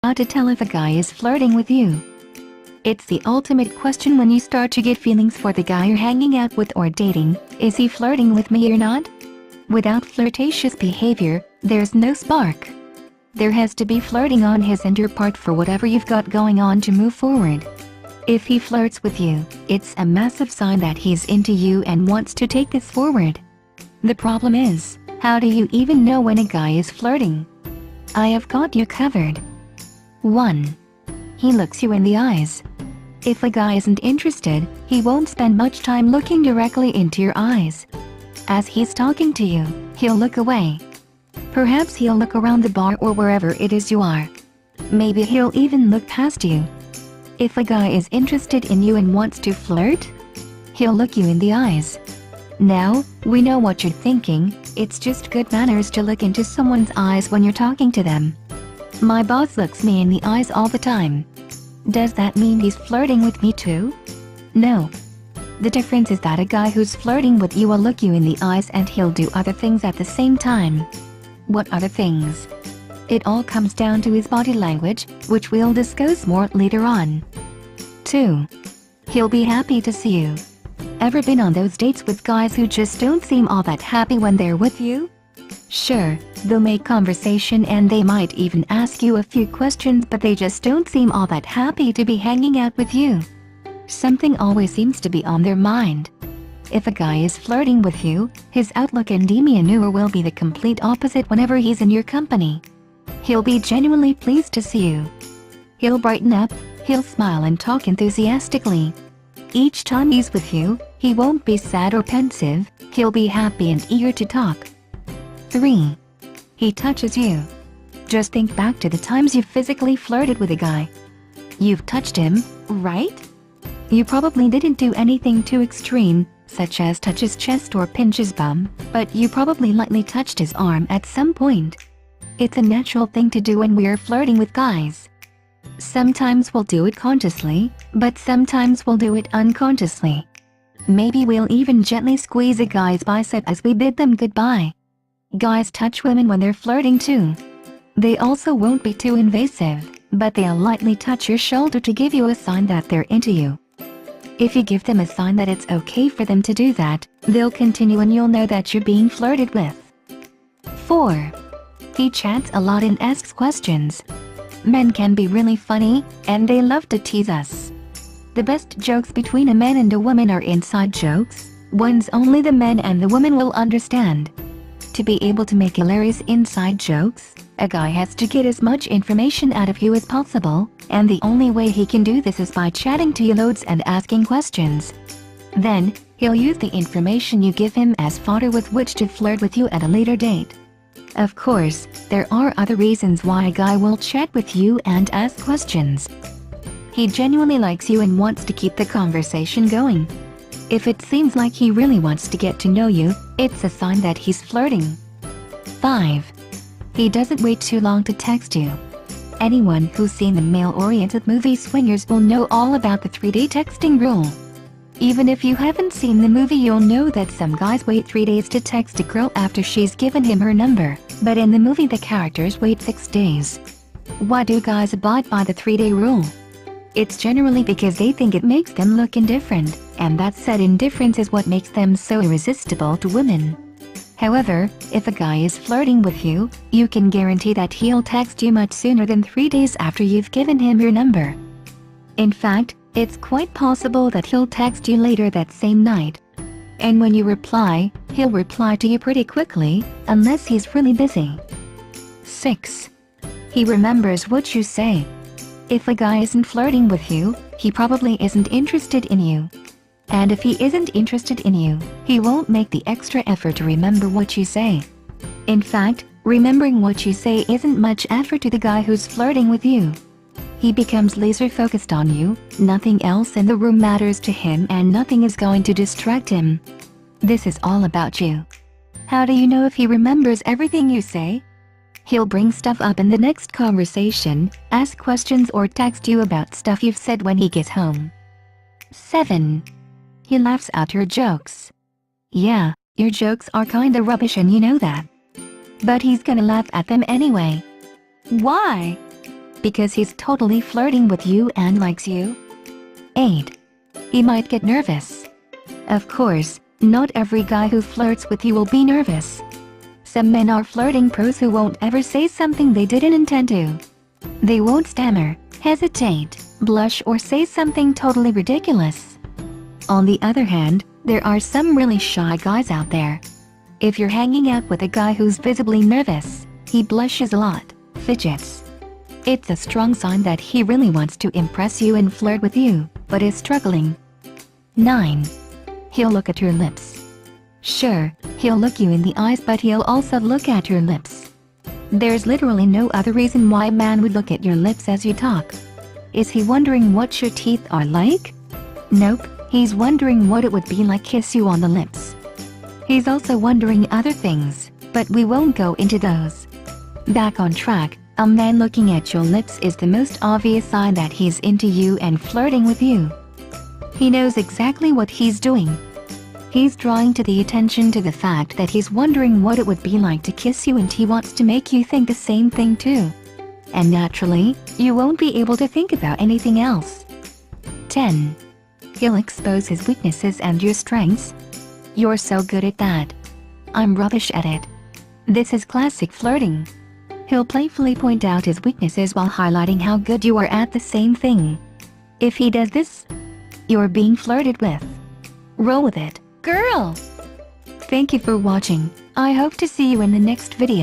How to tell if a guy is flirting with you. It's the ultimate question when you start to get feelings for the guy you're hanging out with or dating. Is he flirting with me or not? Without flirtatious behavior, there's no spark. There has to be flirting on his and your part for whatever you've got going on to move forward. If he flirts with you, it's a massive sign that he's into you and wants to take this forward. The problem is, how do you even know when a guy is flirting? I have got you covered. 1. He looks you in the eyes. If a guy isn't interested, he won't spend much time looking directly into your eyes. As he's talking to you, he'll look away. Perhaps he'll look around the bar or wherever it is you are. Maybe he'll even look past you. If a guy is interested in you and wants to flirt, he'll look you in the eyes. Now, we know what you're thinking. It's just good manners to look into someone's eyes when you're talking to them. My boss looks me in the eyes all the time. Does that mean he's flirting with me too? No. The difference is that a guy who's flirting with you will look you in the eyes and he'll do other things at the same time. What other things? It all comes down to his body language, which we'll discuss more later on. 2. He'll be happy to see you. Ever been on those dates with guys who just don't seem all that happy when they're with you? Sure, they'll make conversation and they might even ask you a few questions, but they just don't seem all that happy to be hanging out with you. Something always seems to be on their mind. If a guy is flirting with you, his outlook and demeanor will be the complete opposite whenever he's in your company. He'll be genuinely pleased to see you. He'll brighten up, he'll smile and talk enthusiastically. Each time he's with you, he won't be sad or pensive, he'll be happy and eager to talk. 3. He touches you. Just think back to the times you've physically flirted with a guy. You've touched him, right? You probably didn't do anything too extreme, such as touch his chest or pinch his bum, but you probably lightly touched his arm at some point. It's a natural thing to do when we're flirting with guys. Sometimes we'll do it consciously, but sometimes we'll do it unconsciously. Maybe we'll even gently squeeze a guy's bicep as we bid them goodbye. Guys touch women when they're flirting too. They also won't be too invasive, but they'll lightly touch your shoulder to give you a sign that they're into you. If you give them a sign that it's okay for them to do that, they'll continue and you'll know that you're being flirted with. 4. He chats a lot and asks questions. Men can be really funny, and they love to tease us. The best jokes between a man and a woman are inside jokes, ones only the man and the woman will understand. To be able to make hilarious inside jokes, a guy has to get as much information out of you as possible, and the only way he can do this is by chatting to you loads and asking questions. Then, he'll use the information you give him as fodder with which to flirt with you at a later date. Of course, there are other reasons why a guy will chat with you and ask questions. He genuinely likes you and wants to keep the conversation going. If it seems like he really wants to get to know you, it's a sign that he's flirting. 5. He doesn't wait too long to text you. Anyone who's seen the male-oriented movie Swingers will know all about the 3-day texting rule. Even if you haven't seen the movie, you'll know that some guys wait 3 days to text a girl after she's given him her number, but in the movie the characters wait 6 days. Why do guys abide by the 3-day rule? It's generally because they think it makes them look indifferent, and that said indifference is what makes them so irresistible to women. However, if a guy is flirting with you, you can guarantee that he'll text you much sooner than 3 days after you've given him your number. In fact, it's quite possible that he'll text you later that same night. And when you reply, he'll reply to you pretty quickly, unless he's really busy. 6. He remembers what you say. If a guy isn't flirting with you, he probably isn't interested in you. And if he isn't interested in you, he won't make the extra effort to remember what you say. In fact, remembering what you say isn't much effort to the guy who's flirting with you. He becomes laser-focused on you, nothing else in the room matters to him and nothing is going to distract him. This is all about you. How do you know if he remembers everything you say? He'll bring stuff up in the next conversation, ask questions or text you about stuff you've said when he gets home. 7. He laughs at your jokes. Yeah, your jokes are kinda rubbish and you know that. But he's gonna laugh at them anyway. Why? because he's totally flirting with you and likes you. 8. He might get nervous. Of course, not every guy who flirts with you will be nervous. Some men are flirting pros who won't ever say something they didn't intend to. They won't stammer, hesitate, blush or say something totally ridiculous. On the other hand, there are some really shy guys out there. If you're hanging out with a guy who's visibly nervous, he blushes a lot, fidgets. It's a strong sign that he really wants to impress you and flirt with you, but is struggling. 9. He'll look at your lips. Sure, he'll look you in the eyes, but he'll also look at your lips. There's literally no other reason why a man would look at your lips as you talk. Is he wondering what your teeth are like? Nope, he's wondering what it would be like kiss you on the lips. He's also wondering other things, but we won't go into those. Back on track, a man looking at your lips is the most obvious sign that he's into you and flirting with you. He knows exactly what he's doing. He's drawing to the attention to the fact that he's wondering what it would be like to kiss you, and he wants to make you think the same thing too. And naturally, you won't be able to think about anything else. 10. He'll expose his weaknesses and your strengths. You're so good at that. I'm rubbish at it. This is classic flirting. He'll playfully point out his weaknesses while highlighting how good you are at the same thing. If he does this, you're being flirted with. Roll with it, girl! Thank you for watching. I hope to see you in the next video.